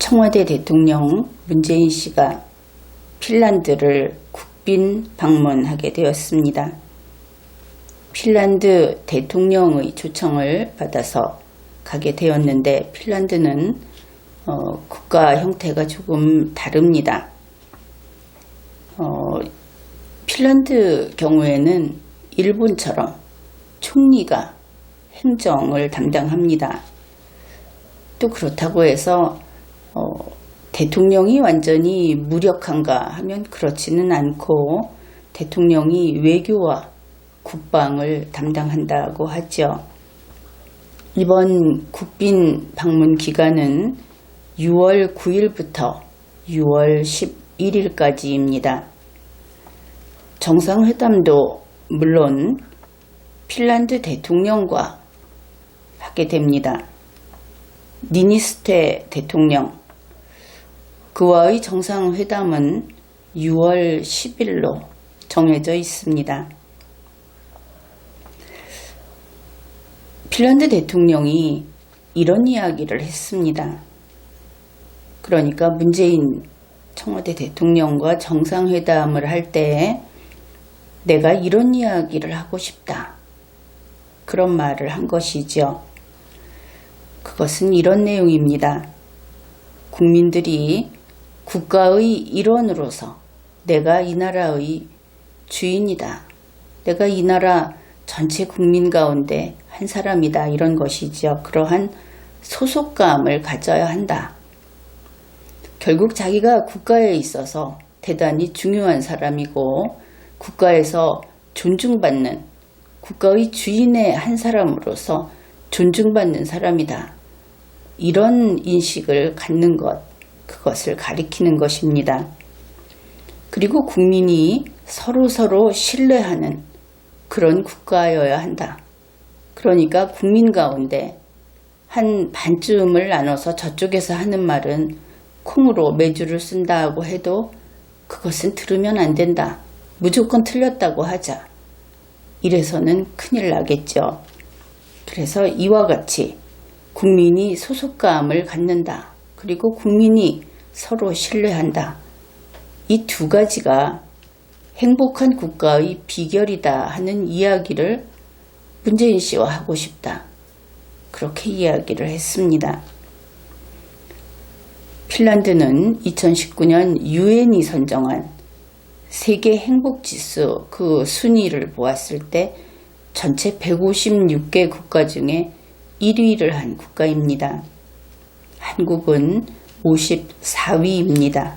청와대 대통령 문재인 씨가 핀란드를 국빈 방문하게 되었습니다. 핀란드 대통령의 초청을 받아서 가게 되었는데 핀란드는 국가 형태가 조금 다릅니다. 핀란드 경우에는 일본처럼 총리가 행정을 담당합니다. 또 그렇다고 해서 대통령이 완전히 무력한가 하면 그렇지는 않고 대통령이 외교와 국방을 담당한다고 하죠. 이번 국빈 방문 기간은 6월 9일부터 6월 11일까지입니다. 정상회담도 물론 핀란드 대통령과 하게 됩니다. 니니스테 대통령, 그와의 정상회담은 6월 10일로 정해져 있습니다. 핀란드 대통령이 이런 이야기를 했습니다. 그러니까 문재인 청와대 대통령과 정상회담을 할 때 내가 이런 이야기를 하고 싶다. 그런 말을 한 것이죠. 그것은 이런 내용입니다. 국민들이 국가의 일원으로서 내가 이 나라의 주인이다. 내가 이 나라 전체 국민 가운데 한 사람이다. 이런 것이죠. 그러한 소속감을 가져야 한다. 결국 자기가 국가에 있어서 대단히 중요한 사람이고 국가에서 존중받는 국가의 주인의 한 사람으로서 존중받는 사람이다. 이런 인식을 갖는 것, 그것을 가리키는 것입니다. 그리고 국민이 서로 신뢰하는 그런 국가여야 한다. 그러니까 국민 가운데 한 반쯤을 나눠서 저쪽에서 하는 말은 콩으로 매주를 쓴다고 해도 그것은 들으면 안 된다. 무조건 틀렸다고 하자. 이래서는 큰일 나겠죠. 그래서 이와 같이 국민이 소속감을 갖는다. 그리고 국민이 서로 신뢰한다. 이 두 가지가 행복한 국가의 비결이다 하는 이야기를 문재인 씨와 하고 싶다. 그렇게 이야기를 했습니다. 핀란드는 2019년 유엔이 선정한 세계 행복지수 그 순위를 보았을 때 전체 156개 국가 중에 1위를 한 국가입니다. 한국은 54위입니다.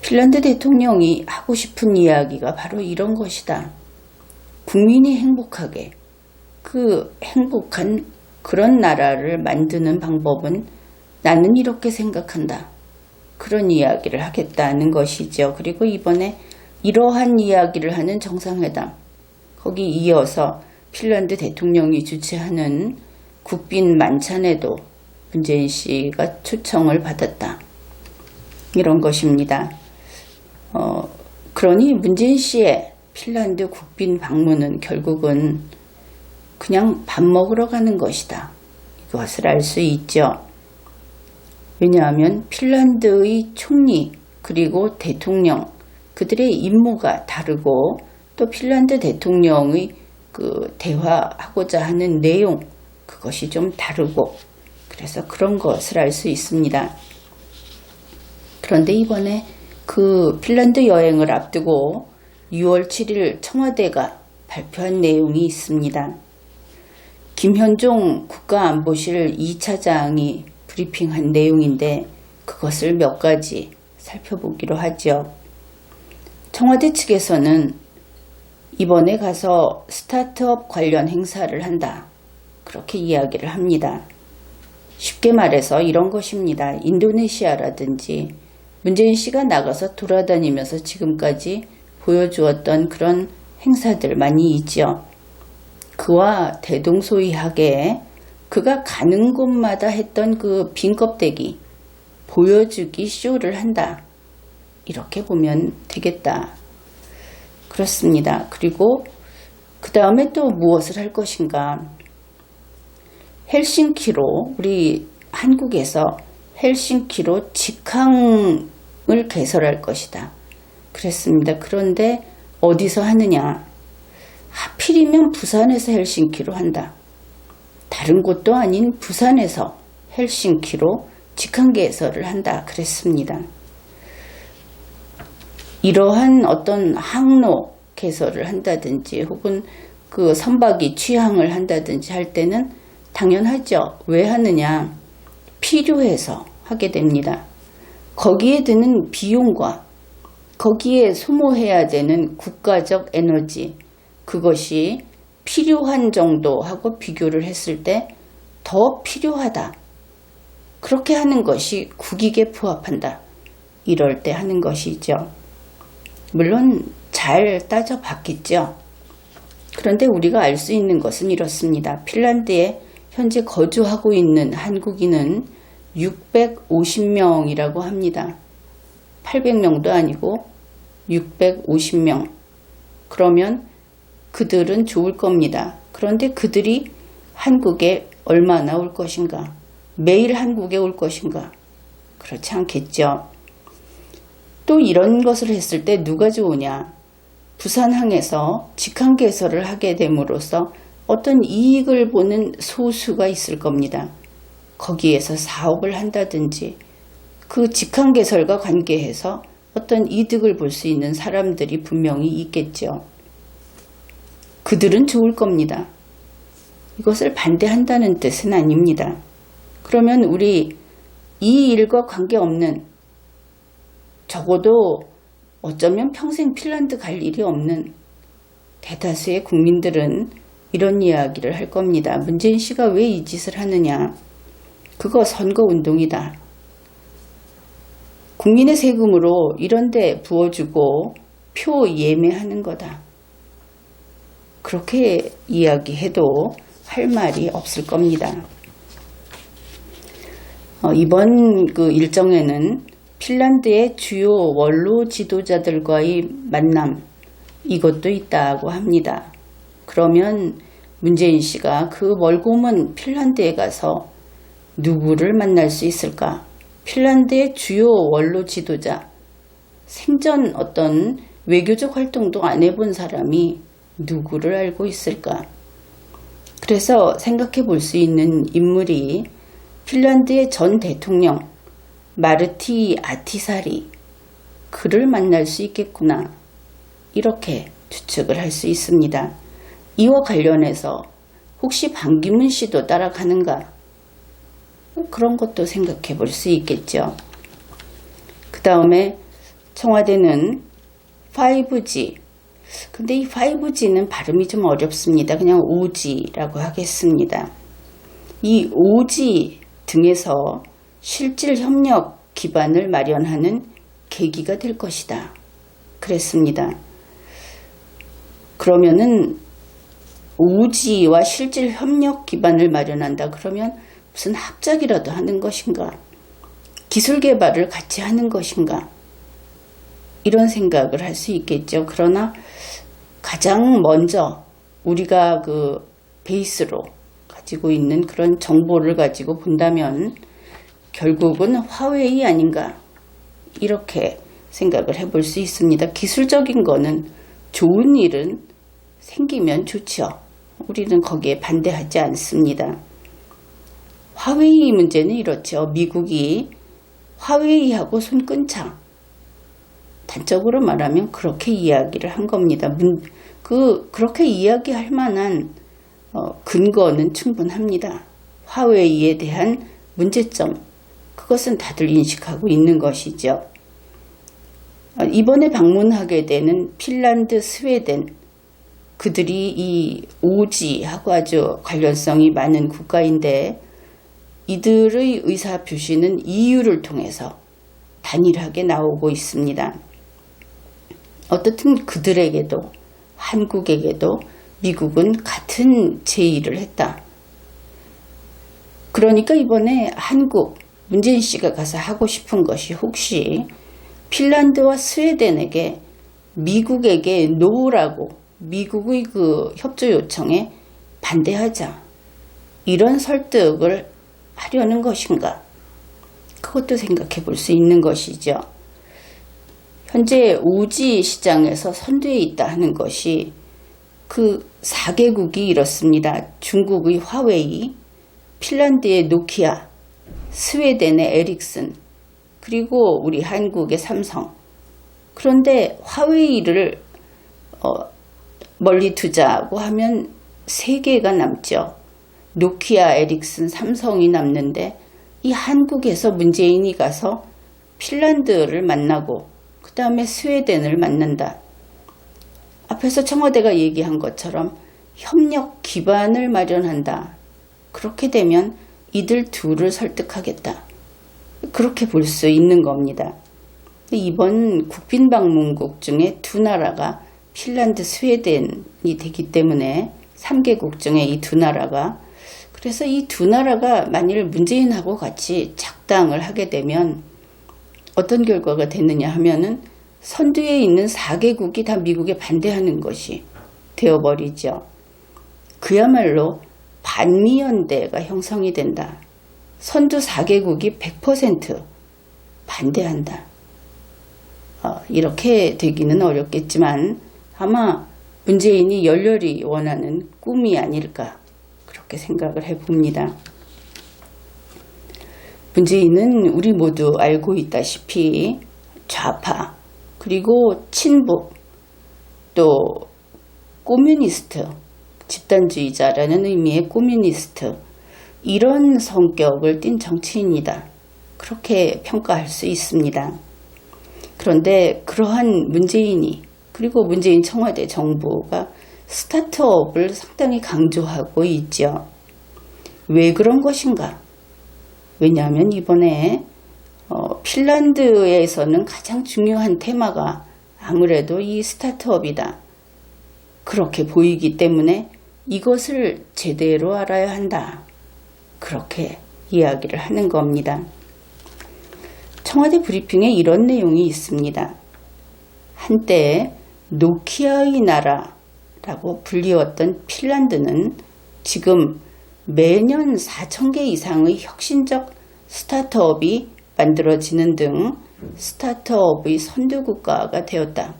핀란드 대통령이 하고 싶은 이야기가 바로 이런 것이다. 국민이 행복하게 그 행복한 그런 나라를 만드는 방법은 나는 이렇게 생각한다. 그런 이야기를 하겠다는 것이죠. 그리고 이번에 이러한 이야기를 하는 정상회담, 거기 이어서 핀란드 대통령이 주최하는 국빈 만찬에도 문재인 씨가 초청을 받았다. 이런 것입니다. 그러니 문재인 씨의 핀란드 국빈 방문은 결국은 그냥 밥 먹으러 가는 것이다. 이것을 알 수 있죠. 왜냐하면 핀란드의 총리 그리고 대통령 그들의 임무가 다르고 또 핀란드 대통령의 그 대화하고자 하는 내용 그것이 좀 다르고 그래서 그런 것을 알 수 있습니다. 그런데 이번에 그 핀란드 여행을 앞두고 6월 7일 청와대가 발표한 내용이 있습니다. 김현종 국가안보실 2차장이 브리핑한 내용인데 그것을 몇 가지 살펴보기로 하죠. 청와대 측에서는 이번에 가서 스타트업 관련 행사를 한다. 그렇게 이야기를 합니다. 쉽게 말해서 이런 것입니다. 인도네시아라든지 문재인 씨가 나가서 돌아다니면서 지금까지 보여주었던 그런 행사들 많이 있죠. 그와 대동소이하게 그가 가는 곳마다 했던 그 빈 껍데기 보여주기 쇼를 한다. 이렇게 보면 되겠다. 그렇습니다. 그리고 그 다음에 또 무엇을 할 것인가. 헬싱키로 우리 한국에서 헬싱키로 직항을 개설할 것이다. 그랬습니다. 그런데 어디서 하느냐? 하필이면 부산에서 헬싱키로 한다. 다른 곳도 아닌 부산에서 헬싱키로 직항 개설을 한다. 그랬습니다. 이러한 어떤 항로 개설을 한다든지 혹은 그 선박이 취항을 한다든지 할 때는 당연하죠. 왜 하느냐? 필요해서 하게 됩니다. 거기에 드는 비용과 거기에 소모해야 되는 국가적 에너지, 그것이 필요한 정도하고 비교를 했을 때 더 필요하다. 그렇게 하는 것이 국익에 부합한다. 이럴 때 하는 것이죠. 물론 잘 따져봤겠죠. 그런데 우리가 알 수 있는 것은 이렇습니다. 핀란드에 현재 거주하고 있는 한국인은 650명이라고 합니다. 800명도 아니고 650명. 그러면 그들은 좋을 겁니다. 그런데 그들이 한국에 얼마나 올 것인가? 매일 한국에 올 것인가? 그렇지 않겠죠. 또 이런 것을 했을 때 누가 좋으냐? 부산항에서 직항 개설을 하게 됨으로써 어떤 이익을 보는 소수가 있을 겁니다. 거기에서 사업을 한다든지 그 직항 개설과 관계해서 어떤 이득을 볼 수 있는 사람들이 분명히 있겠죠. 그들은 좋을 겁니다. 이것을 반대한다는 뜻은 아닙니다. 그러면 우리 이 일과 관계없는, 적어도 어쩌면 평생 핀란드 갈 일이 없는 대다수의 국민들은 이런 이야기를 할 겁니다. 문재인 씨가 왜 이 짓을 하느냐? 그거 선거운동이다. 국민의 세금으로 이런 데 부어주고 표 예매하는 거다. 그렇게 이야기해도 할 말이 없을 겁니다. 이번 그 일정에는 핀란드의 주요 원로 지도자들과의 만남, 이것도 있다고 합니다. 그러면 문재인 씨가 그 멀고 먼 핀란드에 가서 누구를 만날 수 있을까? 핀란드의 주요 원로 지도자, 생전 어떤 외교적 활동도 안 해본 사람이 누구를 알고 있을까? 그래서 생각해 볼 수 있는 인물이 핀란드의 전 대통령 마르티 아티사리, 그를 만날 수 있겠구나. 이렇게 추측을 할 수 있습니다. 이와 관련해서 혹시 반기문 씨도 따라가는가? 그런 것도 생각해 볼 수 있겠죠. 그 다음에 청와대는 5G, 근데 이 5G는 발음이 좀 어렵습니다. 그냥 5G라고 하겠습니다. 이 5G 등에서 실질 협력 기반을 마련하는 계기가 될 것이다. 그랬습니다. 그러면은 5G와 실질 협력 기반을 마련한다. 그러면 무슨 합작이라도 하는 것인가? 기술 개발을 같이 하는 것인가? 이런 생각을 할 수 있겠죠. 그러나 가장 먼저 우리가 그 베이스로 가지고 있는 그런 정보를 가지고 본다면 결국은 화웨이 아닌가? 이렇게 생각을 해볼 수 있습니다. 기술적인 거는 좋은 일은 생기면 좋죠. 우리는 거기에 반대하지 않습니다. 화웨이 문제는 이렇죠. 미국이 화웨이하고 손 끊자. 단적으로 말하면 그렇게 이야기를 한 겁니다. 그렇게 이야기할 만한 근거는 충분합니다. 화웨이에 대한 문제점, 그것은 다들 인식하고 있는 것이죠. 이번에 방문하게 되는 핀란드, 스웨덴, 그들이 이 5G하고 아주 관련성이 많은 국가인데 이들의 의사표시는 EU를 통해서 단일하게 나오고 있습니다. 어떻든 그들에게도 한국에게도 미국은 같은 제의를 했다. 그러니까 이번에 한국, 문재인 씨가 가서 하고 싶은 것이 혹시 핀란드와 스웨덴에게 미국에게 노라고, 미국의 그 협조 요청에 반대하자, 이런 설득을 하려는 것인가? 그것도 생각해 볼 수 있는 것이죠. 현재 우지 시장에서 선두에 있다 하는 것이 그 4개국이 이렇습니다. 중국의 화웨이, 핀란드의 노키아, 스웨덴의 에릭슨, 그리고 우리 한국의 삼성. 그런데 화웨이를 멀리 두자고 하면 3개가 남죠. 노키아, 에릭슨, 삼성이 남는데 이 한국에서 문재인이 가서 핀란드를 만나고 그 다음에 스웨덴을 만난다. 앞에서 청와대가 얘기한 것처럼 협력 기반을 마련한다. 그렇게 되면 이들 둘을 설득하겠다. 그렇게 볼 수 있는 겁니다. 이번 국빈 방문국 중에 2나라가 핀란드, 스웨덴이 되기 때문에 3개국 중에 이 2나라가, 그래서 이 2나라가 만일 문재인하고 같이 작당을 하게 되면 어떤 결과가 되느냐 하면은 선두에 있는 4개국이 다 미국에 반대하는 것이 되어버리죠. 그야말로 반미연대가 형성이 된다. 선두 4개국이 100% 반대한다. 이렇게 되기는 어렵겠지만 아마 문재인이 열렬히 원하는 꿈이 아닐까 그렇게 생각을 해봅니다. 문재인은 우리 모두 알고 있다시피 좌파, 그리고 친북, 또 꼬뮤니스트, 집단주의자라는 의미의 꼬뮤니스트, 이런 성격을 띤 정치인이다. 그렇게 평가할 수 있습니다. 그런데 그러한 문재인이, 그리고 문재인 청와대 정부가 스타트업을 상당히 강조하고 있죠. 왜 그런 것인가? 왜냐하면 이번에 핀란드에서는 가장 중요한 테마가 아무래도 이 스타트업이다. 그렇게 보이기 때문에 이것을 제대로 알아야 한다. 그렇게 이야기를 하는 겁니다. 청와대 브리핑에 이런 내용이 있습니다. 한때 노키아의 나라라고 불리웠던 핀란드는 지금 매년 4,000개 이상의 혁신적 스타트업이 만들어지는 등 스타트업의 선두국가가 되었다.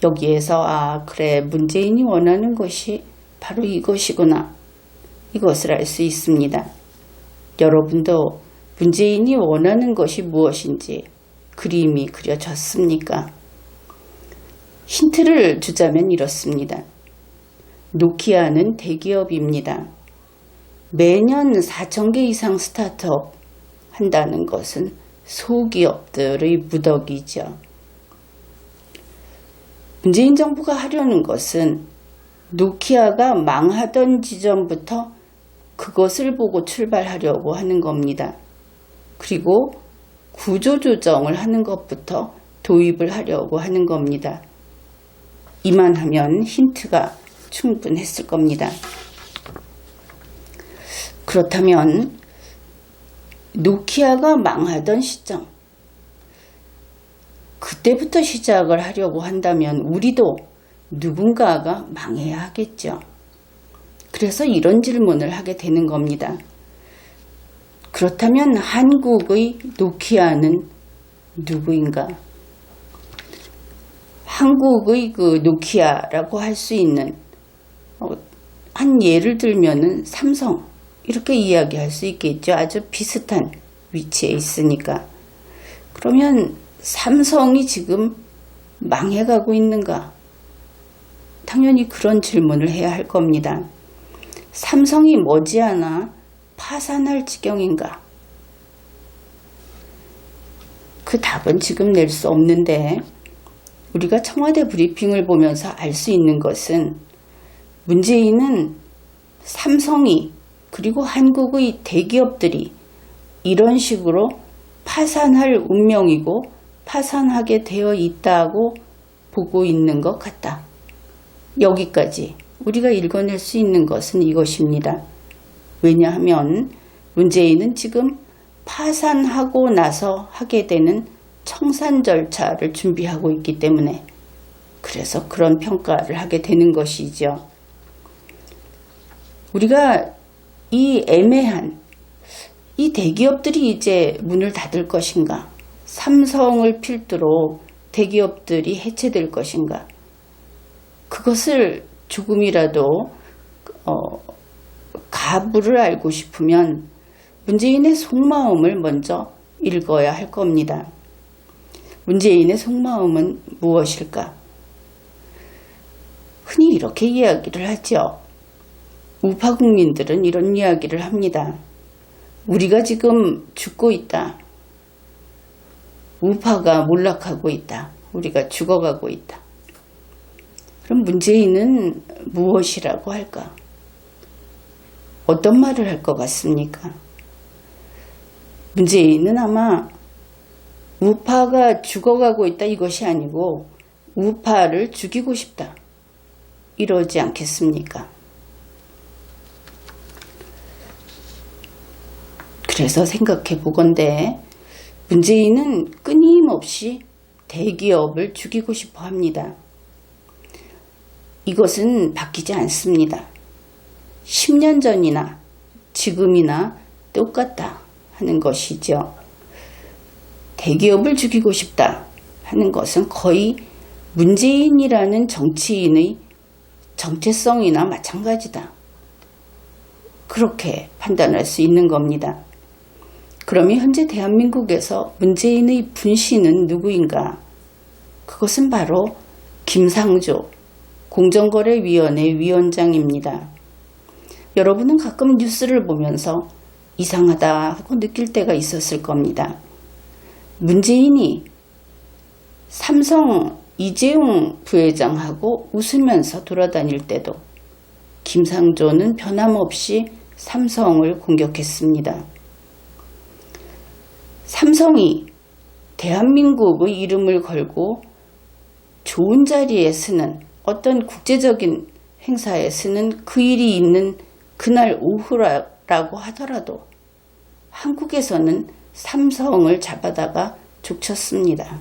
여기에서 그래, 문재인이 원하는 것이 바로 이것이구나. 이것을 알 수 있습니다. 여러분도 문재인이 원하는 것이 무엇인지 그림이 그려졌습니까? 힌트를 주자면 이렇습니다. 노키아는 대기업입니다. 매년 4,000개 이상 스타트업 한다는 것은 소기업들의 무덕이죠. 문재인 정부가 하려는 것은 노키아가 망하던 지점부터 그것을 보고 출발하려고 하는 겁니다. 그리고 구조조정을 하는 것부터 도입을 하려고 하는 겁니다. 이만하면 힌트가 충분했을 겁니다. 그렇다면 노키아가 망하던 시점, 그때부터 시작을 하려고 한다면 우리도 누군가가 망해야 하겠죠. 그래서 이런 질문을 하게 되는 겁니다. 그렇다면 한국의 노키아는 누구인가? 한국의 그 노키아라고 할 수 있는 한 예를 들면은 삼성 이렇게 이야기할 수 있겠죠. 아주 비슷한 위치에 있으니까. 그러면 삼성이 지금 망해가고 있는가? 당연히 그런 질문을 해야 할 겁니다. 삼성이 머지않아 파산할 지경인가? 그 답은 지금 낼 수 없는데 우리가 청와대 브리핑을 보면서 알 수 있는 것은 문재인은 삼성이 그리고 한국의 대기업들이 이런 식으로 파산할 운명이고 파산하게 되어 있다고 보고 있는 것 같다. 여기까지 우리가 읽어낼 수 있는 것은 이것입니다. 왜냐하면 문재인은 지금 파산하고 나서 하게 되는 청산 절차를 준비하고 있기 때문에 그래서 그런 평가를 하게 되는 것이죠. 우리가 이 애매한 이 대기업들이 이제 문을 닫을 것인가? 삼성을 필두로 대기업들이 해체될 것인가? 그것을 조금이라도 가부를 알고 싶으면 문재인의 속마음을 먼저 읽어야 할 겁니다. 문재인의 속마음은 무엇일까? 흔히 이렇게 이야기를 하죠. 우파 국민들은 이런 이야기를 합니다. 우리가 지금 죽고 있다. 우파가 몰락하고 있다. 우리가 죽어가고 있다. 그럼 문재인은 무엇이라고 할까? 어떤 말을 할 것 같습니까? 문재인은 아마 우파가 죽어가고 있다 이것이 아니고 우파를 죽이고 싶다. 이러지 않겠습니까? 그래서 생각해 보건대 문재인은 끊임없이 대기업을 죽이고 싶어 합니다. 이것은 바뀌지 않습니다. 10년 전이나 지금이나 똑같다 하는 것이죠. 대기업을 죽이고 싶다 하는 것은 거의 문재인이라는 정치인의 정체성이나 마찬가지다. 그렇게 판단할 수 있는 겁니다. 그러면 현재 대한민국에서 문재인의 분신은 누구인가? 그것은 바로 김상조 공정거래위원회 위원장입니다. 여러분은 가끔 뉴스를 보면서 이상하다 하고 느낄 때가 있었을 겁니다. 문재인이 삼성 이재용 부회장하고 웃으면서 돌아다닐 때도 김상조는 변함없이 삼성을 공격했습니다. 삼성이 대한민국의 이름을 걸고 좋은 자리에 쓰는 어떤 국제적인 행사에 쓰는 그 일이 있는 그날 오후라고 하더라도 한국에서는 삼성을 잡아다가 족쳤습니다.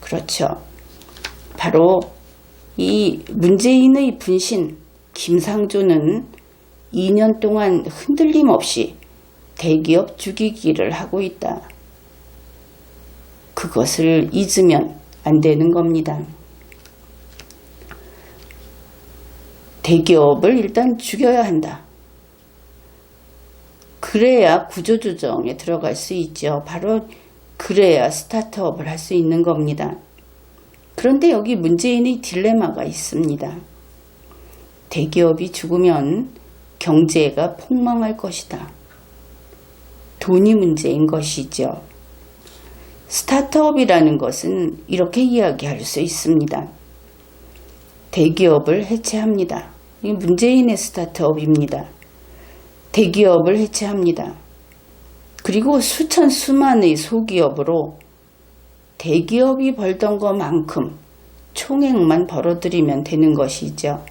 그렇죠. 바로 이 문재인의 분신 김상조는 2년 동안 흔들림 없이 대기업 죽이기를 하고 있다. 그것을 잊으면 안 되는 겁니다. 대기업을 일단 죽여야 한다. 그래야 구조조정에 들어갈 수 있죠. 바로 그래야 스타트업을 할 수 있는 겁니다. 그런데 여기 문재인의 딜레마가 있습니다. 대기업이 죽으면 경제가 폭망할 것이다. 돈이 문제인 것이죠. 스타트업이라는 것은 이렇게 이야기할 수 있습니다. 대기업을 해체합니다. 이 문재인의 스타트업입니다. 대기업을 해체합니다. 그리고 수천 수만의 소기업으로 대기업이 벌던 것만큼 총액만 벌어들이면 되는 것이죠.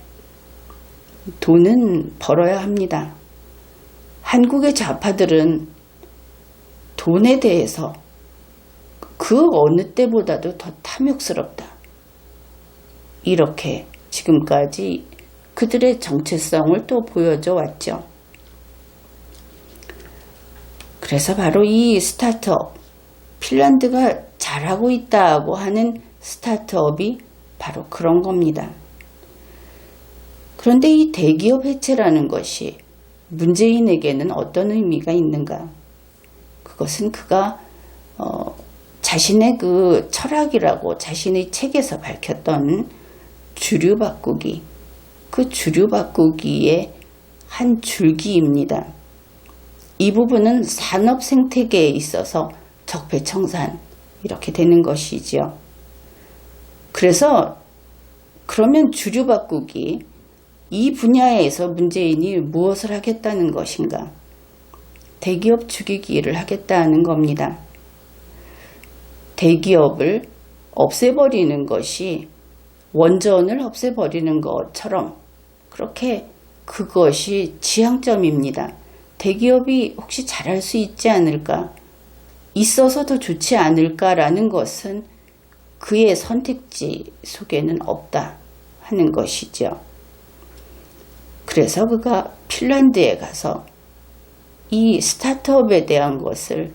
돈은 벌어야 합니다. 한국의 좌파들은 돈에 대해서 그 어느 때보다도 더 탐욕스럽다. 이렇게 지금까지 그들의 정체성을 또 보여줘 왔죠. 그래서 바로 이 스타트업, 핀란드가 잘하고 있다고 하는 스타트업이 바로 그런 겁니다. 그런데 이 대기업 해체라는 것이 문재인에게는 어떤 의미가 있는가? 그것은 그가 자신의 그 철학이라고 자신의 책에서 밝혔던 주류 바꾸기, 그 주류 바꾸기의 한 줄기입니다. 이 부분은 산업 생태계에 있어서 적폐청산 이렇게 되는 것이죠. 그래서 그러면 주류 바꾸기, 이 분야에서 문재인이 무엇을 하겠다는 것인가? 대기업 죽이기를 하겠다는 겁니다. 대기업을 없애버리는 것이 원전을 없애버리는 것처럼 그렇게 그것이 지향점입니다. 대기업이 혹시 잘할 수 있지 않을까? 있어서 더 좋지 않을까라는 것은 그의 선택지 속에는 없다 하는 것이죠. 그래서 그가 핀란드에 가서 이 스타트업에 대한 것을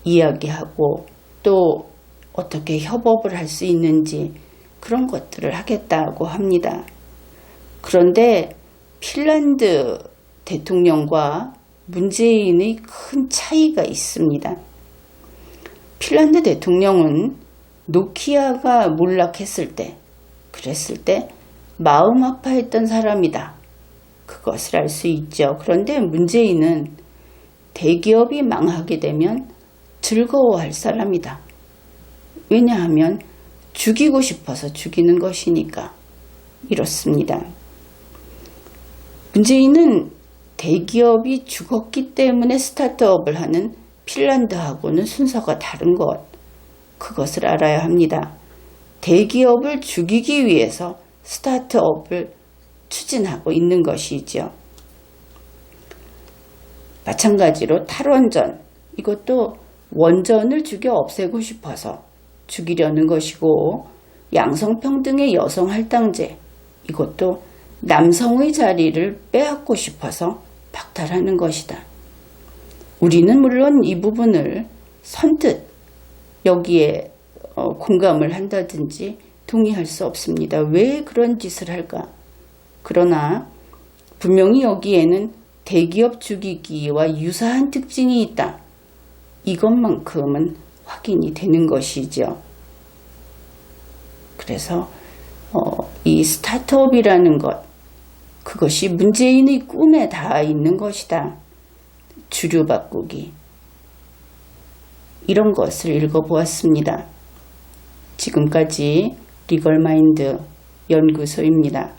이야기하고 또 어떻게 협업을 할 수 있는지 그런 것들을 하겠다고 합니다. 그런데 핀란드 대통령과 문재인의 큰 차이가 있습니다. 핀란드 대통령은 노키아가 몰락했을 때, 그랬을 때 마음 아파했던 사람이다. 그것을 알 수 있죠. 그런데 문재인은 대기업이 망하게 되면 즐거워할 사람이다. 왜냐하면 죽이고 싶어서 죽이는 것이니까 이렇습니다. 문재인은 대기업이 죽었기 때문에 스타트업을 하는 핀란드하고는 순서가 다른 것, 그것을 알아야 합니다. 대기업을 죽이기 위해서 스타트업을 추진하고 있는 것이죠. 마찬가지로 탈원전, 이것도 원전을 죽여 없애고 싶어서 죽이려는 것이고, 양성평등의 여성할당제, 이것도 남성의 자리를 빼앗고 싶어서 박탈하는 것이다. 우리는 물론 이 부분을 선뜻 여기에 공감을 한다든지 동의할 수 없습니다. 왜 그런 짓을 할까? 그러나 분명히 여기에는 대기업 죽이기와 유사한 특징이 있다. 이것만큼은 확인이 되는 것이죠. 그래서 이 스타트업이라는 것, 그것이 문재인의 꿈에 닿아 있는 것이다. 주류 바꾸기. 이런 것을 읽어보았습니다. 지금까지 리걸마인드 연구소입니다.